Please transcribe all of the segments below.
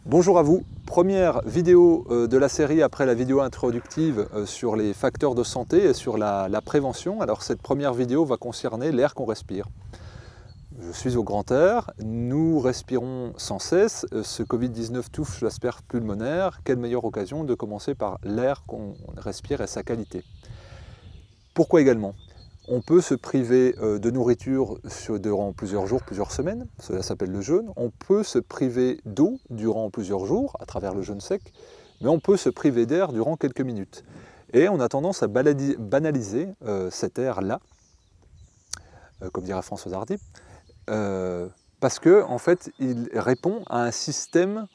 Bonjour à vous, première vidéo de la série après la vidéo introductive sur les facteurs de santé et sur la prévention. Alors cette première vidéo va concerner l'air qu'on respire. Je suis au grand air, nous respirons sans cesse, ce Covid-19 touche la sphère pulmonaire, quelle meilleure occasion de commencer par l'air qu'on respire et sa qualité. Pourquoi également ? On peut se priver de nourriture durant plusieurs jours, plusieurs semaines, cela s'appelle le jeûne. On peut se priver d'eau durant plusieurs jours, à travers le jeûne sec, mais on peut se priver d'air durant quelques minutes. Et on a tendance à banaliser cet air-là, comme dirait François Hardy, parce qu'en fait, il répond à un système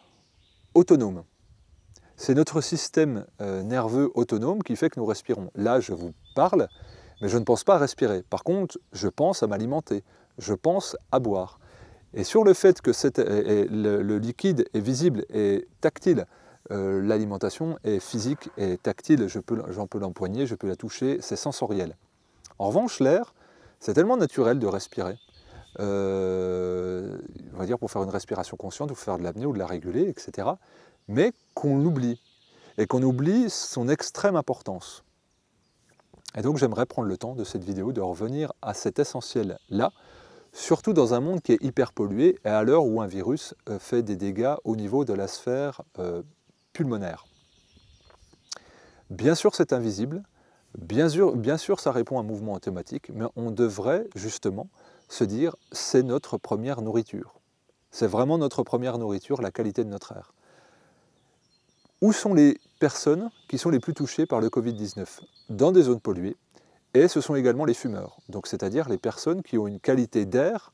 autonome. C'est notre système nerveux autonome qui fait que nous respirons. Là, je vous parle, mais je ne pense pas à respirer. Par contre, je pense à m'alimenter, je pense à boire. Et sur le fait que le liquide est visible et tactile, l'alimentation est physique et tactile, j'en peux l'empoigner, je peux la toucher, c'est sensoriel. En revanche, l'air, c'est tellement naturel de respirer. On va dire pour faire une respiration consciente, ou faire de l'apnée ou de la réguler, etc. Mais qu'on l'oublie, et qu'on oublie son extrême importance. Et donc j'aimerais prendre le temps de cette vidéo de revenir à cet essentiel-là, surtout dans un monde qui est hyper pollué et à l'heure où un virus fait des dégâts au niveau de la sphère pulmonaire. Bien sûr c'est invisible, bien sûr ça répond à un mouvement automatique, mais on devrait justement se dire c'est notre première nourriture. C'est vraiment notre première nourriture, la qualité de notre air. Où sont les personnes qui sont les plus touchées par le Covid-19 ? Dans des zones polluées, et ce sont également les fumeurs, donc c'est-à-dire les personnes qui ont une qualité d'air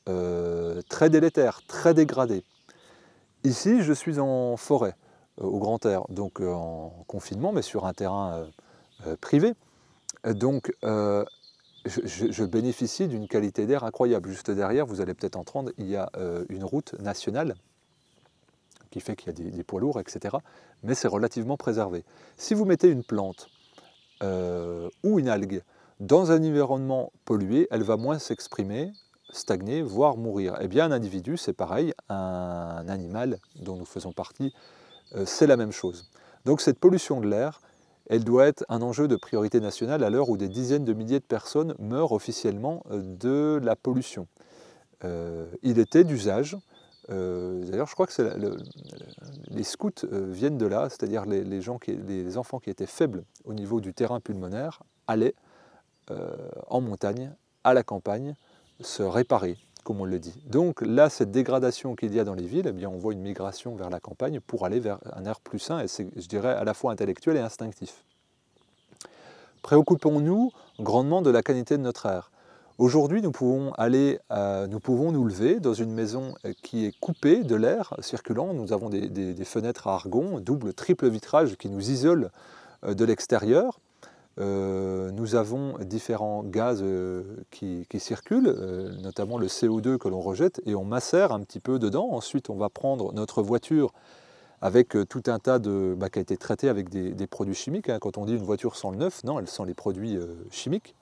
très délétère, très dégradée. Ici, je suis en forêt, au grand air, donc en confinement, mais sur un terrain privé. Donc, je bénéficie d'une qualité d'air incroyable. Juste derrière, vous allez peut-être entendre, il y a une route nationale qui fait qu'il y a des poids lourds, etc. Mais c'est relativement préservé. Si vous mettez une plante ou une algue dans un environnement pollué, elle va moins s'exprimer, stagner, voire mourir. Eh bien, un individu, c'est pareil, un animal dont nous faisons partie, c'est la même chose. Donc cette pollution de l'air, elle doit être un enjeu de priorité nationale à l'heure où des dizaines de milliers de personnes meurent officiellement de la pollution. Il était d'usage. D'ailleurs, je crois que les scouts viennent de là, c'est-à-dire les enfants qui étaient faibles au niveau du terrain pulmonaire allaient en montagne, à la campagne, se réparer, comme on le dit. Donc là, cette dégradation qu'il y a dans les villes, eh bien, on voit une migration vers la campagne pour aller vers un air plus sain, et c'est, je dirais, à la fois intellectuel et instinctif. Préoccupons-nous grandement de la qualité de notre air. Aujourd'hui, nous pouvons nous lever dans une maison qui est coupée de l'air circulant. Nous avons des fenêtres à argon, double, triple vitrage qui nous isolent de l'extérieur. Nous avons différents gaz qui circulent, notamment le CO2 que l'on rejette, et on macère un petit peu dedans. Ensuite, on va prendre notre voiture avec tout un tas qui a été traité avec des produits chimiques. Quand on dit une voiture sent le neuf, non, elle sent les produits chimiques.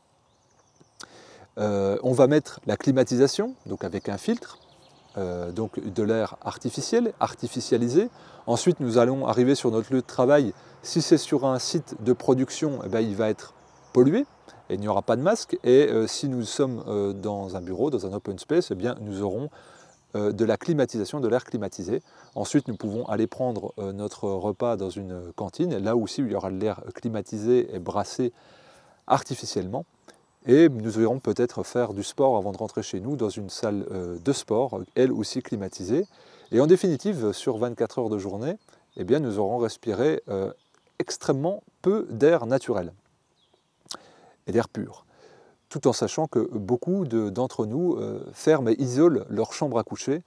On va mettre la climatisation, donc avec un filtre, donc de l'air artificiel, artificialisé. Ensuite, nous allons arriver sur notre lieu de travail. Si c'est sur un site de production, eh bien, il va être pollué et il n'y aura pas de masque. Et si nous sommes dans un bureau, dans un open space, eh bien, nous aurons de la climatisation, de l'air climatisé. Ensuite, nous pouvons aller prendre notre repas dans une cantine, là aussi où il y aura de l'air climatisé et brassé artificiellement. Et nous irons peut-être faire du sport avant de rentrer chez nous dans une salle de sport, elle aussi climatisée. Et en définitive, sur 24 heures de journée, eh bien, nous aurons respiré extrêmement peu d'air naturel et d'air pur. Tout en sachant que beaucoup d'entre nous ferment et isolent leur chambre à coucher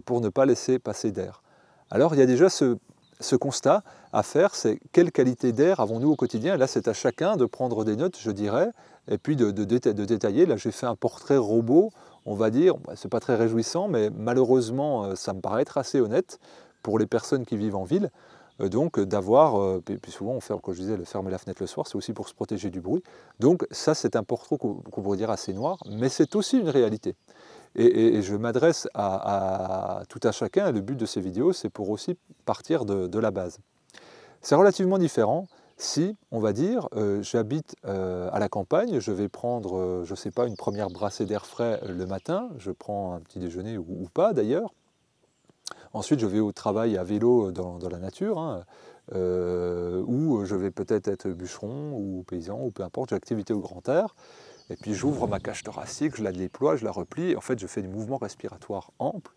pour ne pas laisser passer d'air. Alors il y a déjà ce constat à faire, c'est quelle qualité d'air avons-nous au quotidien. Et là, c'est à chacun de prendre des notes, je dirais, et puis de détailler. Là, j'ai fait un portrait robot, on va dire, c'est pas très réjouissant, mais malheureusement, ça me paraît être assez honnête pour les personnes qui vivent en ville. Donc d'avoir, puis souvent on ferme, comme je disais, fermer la fenêtre le soir, c'est aussi pour se protéger du bruit. Donc ça, c'est un portrait qu'on pourrait dire assez noir, mais c'est aussi une réalité. Et je m'adresse à tout un chacun, et le but de ces vidéos, c'est pour aussi partir de la base. C'est relativement différent si, on va dire, j'habite à la campagne, je vais prendre, je ne sais pas, une première brassée d'air frais le matin, je prends un petit déjeuner ou pas d'ailleurs. Ensuite, je vais au travail à vélo dans la nature, hein, ou je vais peut-être être bûcheron ou paysan, ou peu importe, j'ai activité au grand air. Et puis j'ouvre ma cage thoracique, je la déploie, je la replie, et en fait je fais des mouvements respiratoires amples.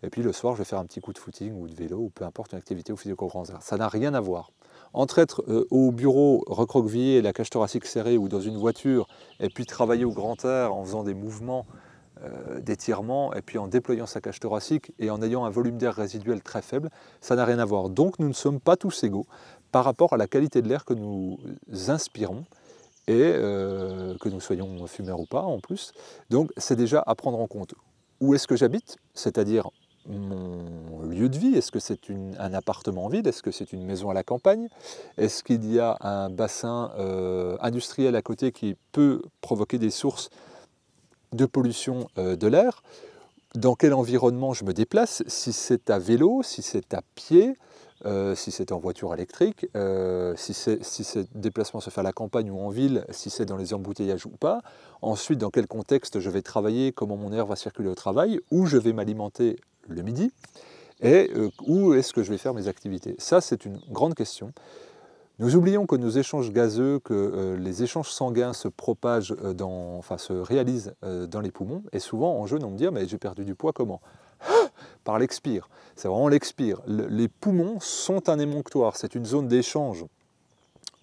Et puis le soir, je vais faire un petit coup de footing ou de vélo, ou peu importe, une activité au physique au grand air. Ça n'a rien à voir. Entre être au bureau recroquevillé, la cage thoracique serrée, ou dans une voiture, et puis travailler au grand air en faisant des mouvements d'étirement, et puis en déployant sa cage thoracique et en ayant un volume d'air résiduel très faible, ça n'a rien à voir. Donc nous ne sommes pas tous égaux par rapport à la qualité de l'air que nous inspirons, et que nous soyons fumeurs ou pas en plus. Donc c'est déjà à prendre en compte. Où est-ce que j'habite, c'est-à-dire mon lieu de vie? Est-ce que c'est un appartement vide? Est-ce que c'est une maison à la campagne? Est-ce qu'il y a un bassin industriel à côté qui peut provoquer des sources de pollution de l'air? Dans quel environnement je me déplace? Si c'est à vélo, si c'est à pied, si c'est en voiture électrique, si ce déplacement se fait à la campagne ou en ville, si c'est dans les embouteillages ou pas. Ensuite, dans quel contexte je vais travailler, comment mon air va circuler au travail, où je vais m'alimenter le midi, et où est-ce que je vais faire mes activités. Ça, c'est une grande question. Nous oublions que nos échanges gazeux, que les échanges sanguins se propagent, se réalisent dans les poumons, et souvent en jeune on me dit « mais j'ai perdu du poids comment ?» Par l'expire, c'est vraiment l'expire. Les poumons sont un émonctoire, c'est une zone d'échange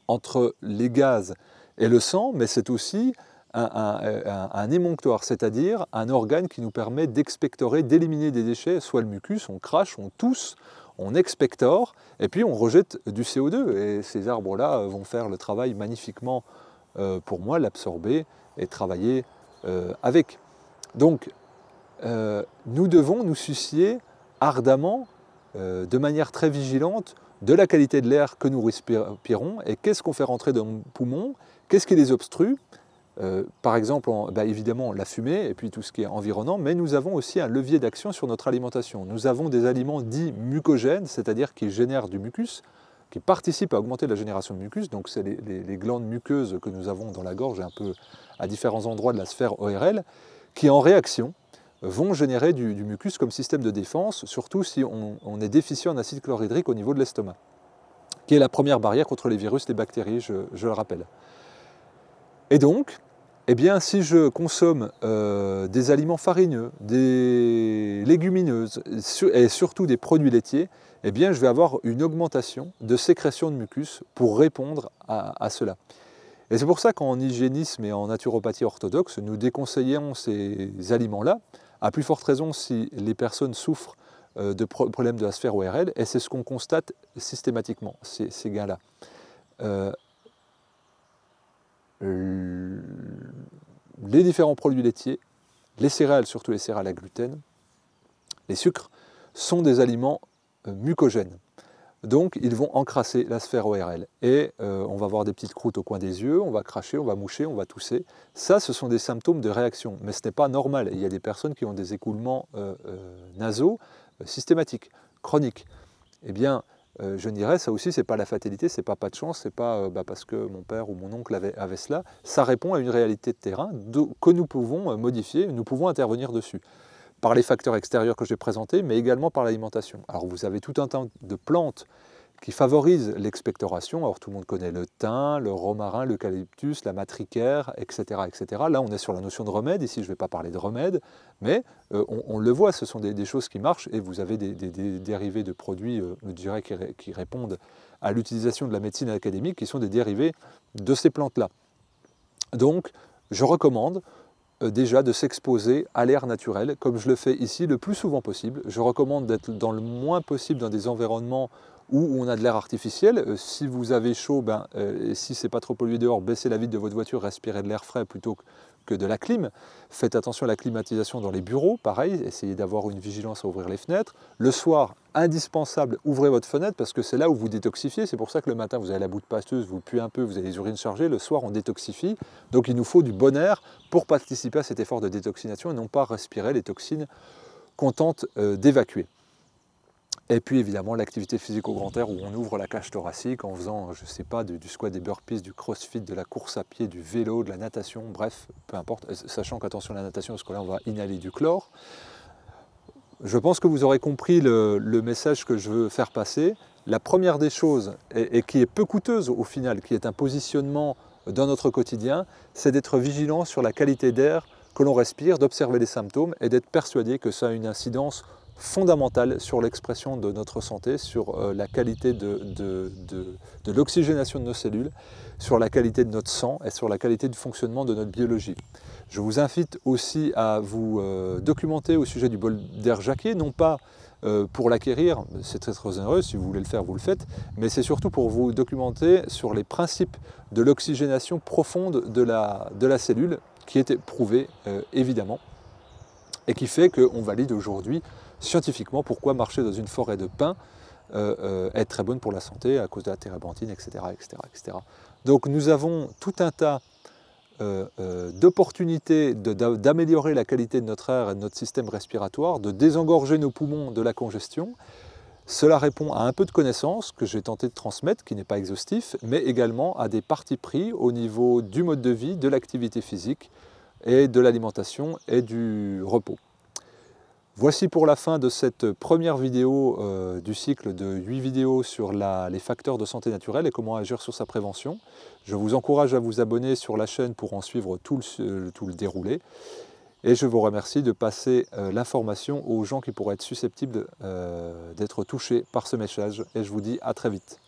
entre les gaz et le sang, mais c'est aussi un émonctoire, c'est-à-dire un organe qui nous permet d'expectorer, d'éliminer des déchets, soit le mucus, on crache, on tousse, on expectore, et puis on rejette du CO2, et ces arbres-là vont faire le travail magnifiquement pour moi, l'absorber et travailler avec. Donc, nous devons nous soucier ardemment, de manière très vigilante, de la qualité de l'air que nous respirons, et qu'est-ce qu'on fait rentrer dans nos poumons, qu'est-ce qui les obstrue. Par exemple, évidemment la fumée et puis tout ce qui est environnant, mais nous avons aussi un levier d'action sur notre alimentation. Nous avons des aliments dits mucogènes, c'est-à-dire qui génèrent du mucus, qui participent à augmenter la génération de mucus, donc c'est les glandes muqueuses que nous avons dans la gorge, un peu à différents endroits de la sphère ORL, qui en réaction vont générer du mucus comme système de défense, surtout si on est déficient en acide chlorhydrique au niveau de l'estomac, qui est la première barrière contre les virus, les bactéries, je le rappelle. Et donc, eh bien, si je consomme des aliments farineux, des légumineuses et surtout des produits laitiers, eh bien, je vais avoir une augmentation de sécrétion de mucus pour répondre à cela. Et c'est pour ça qu'en hygiénisme et en naturopathie orthodoxe, nous déconseillons ces aliments-là, à plus forte raison si les personnes souffrent de problèmes de la sphère ORL, et c'est ce qu'on constate systématiquement, ces gains-là. Les différents produits laitiers, les céréales, surtout les céréales à gluten, les sucres, sont des aliments mucogènes. Donc ils vont encrasser la sphère ORL. Et on va avoir des petites croûtes au coin des yeux, on va cracher, on va moucher, on va tousser. Ça, ce sont des symptômes de réaction. Mais ce n'est pas normal. Il y a des personnes qui ont des écoulements nasaux systématiques, chroniques. Eh bien, je dirais, ça aussi, c'est pas la fatalité, c'est pas de chance, c'est pas parce que mon père ou mon oncle avait cela. Ça répond à une réalité de terrain que nous pouvons modifier, nous pouvons intervenir dessus. Par les facteurs extérieurs que j'ai présentés, mais également par l'alimentation. Alors vous avez tout un tas de plantes qui favorisent l'expectoration. Alors tout le monde connaît le thym, le romarin, l'eucalyptus, la matricaire, etc., etc. Là on est sur la notion de remède, ici je ne vais pas parler de remède, mais on le voit, ce sont des choses qui marchent, et vous avez des dérivés de produits, je dirais, qui répondent à l'utilisation de la médecine académique, qui sont des dérivés de ces plantes-là. Donc je recommande déjà de s'exposer à l'air naturel, comme je le fais ici le plus souvent possible. Je recommande d'être dans le moins possible dans des environnements où on a de l'air artificiel. Si vous avez chaud, et si c'est pas trop pollué dehors, baissez la vitre de votre voiture, respirez de l'air frais plutôt que de la clim. Faites attention à la climatisation dans les bureaux, pareil, essayez d'avoir une vigilance à ouvrir les fenêtres. Le soir, indispensable, ouvrez votre fenêtre parce que c'est là où vous détoxifiez. C'est pour ça que le matin, vous avez la boue de pasteuse, vous puez un peu, vous avez les urines chargées. Le soir, on détoxifie. Donc il nous faut du bon air pour participer à cet effort de détoxination et non pas respirer les toxines qu'on tente d'évacuer. Et puis évidemment l'activité physique au grand air où on ouvre la cage thoracique en faisant, je ne sais pas, du squat, des burpees, du crossfit, de la course à pied, du vélo, de la natation, bref, peu importe, sachant qu'attention à la natation parce que là on va inhaler du chlore. Je pense que vous aurez compris le message que je veux faire passer. La première des choses, et qui est peu coûteuse au final, qui est un positionnement dans notre quotidien, c'est d'être vigilant sur la qualité d'air que l'on respire, d'observer les symptômes et d'être persuadé que ça a une incidence fondamentale sur l'expression de notre santé, sur la qualité de l'oxygénation de nos cellules, sur la qualité de notre sang et sur la qualité du fonctionnement de notre biologie. Je vous invite aussi à vous documenter au sujet du bol d'air Jacquier, non pas pour l'acquérir, c'est très onéreux, si vous voulez le faire, vous le faites, mais c'est surtout pour vous documenter sur les principes de l'oxygénation profonde de la cellule, qui est prouvé évidemment, et qui fait qu'on valide aujourd'hui scientifiquement pourquoi marcher dans une forêt de pins est très bonne pour la santé à cause de la térébenthine, etc., etc. Donc nous avons tout un tas d'opportunités d'améliorer la qualité de notre air et de notre système respiratoire, de désengorger nos poumons de la congestion. Cela répond à un peu de connaissances que j'ai tenté de transmettre, qui n'est pas exhaustif, mais également à des partis pris au niveau du mode de vie, de l'activité physique et de l'alimentation et du repos. Voici pour la fin de cette première vidéo du cycle de 8 vidéos sur les facteurs de santé naturelle et comment agir sur sa prévention. Je vous encourage à vous abonner sur la chaîne pour en suivre tout le déroulé. Et je vous remercie de passer l'information aux gens qui pourraient être susceptibles d'être touchés par ce message. Et je vous dis à très vite.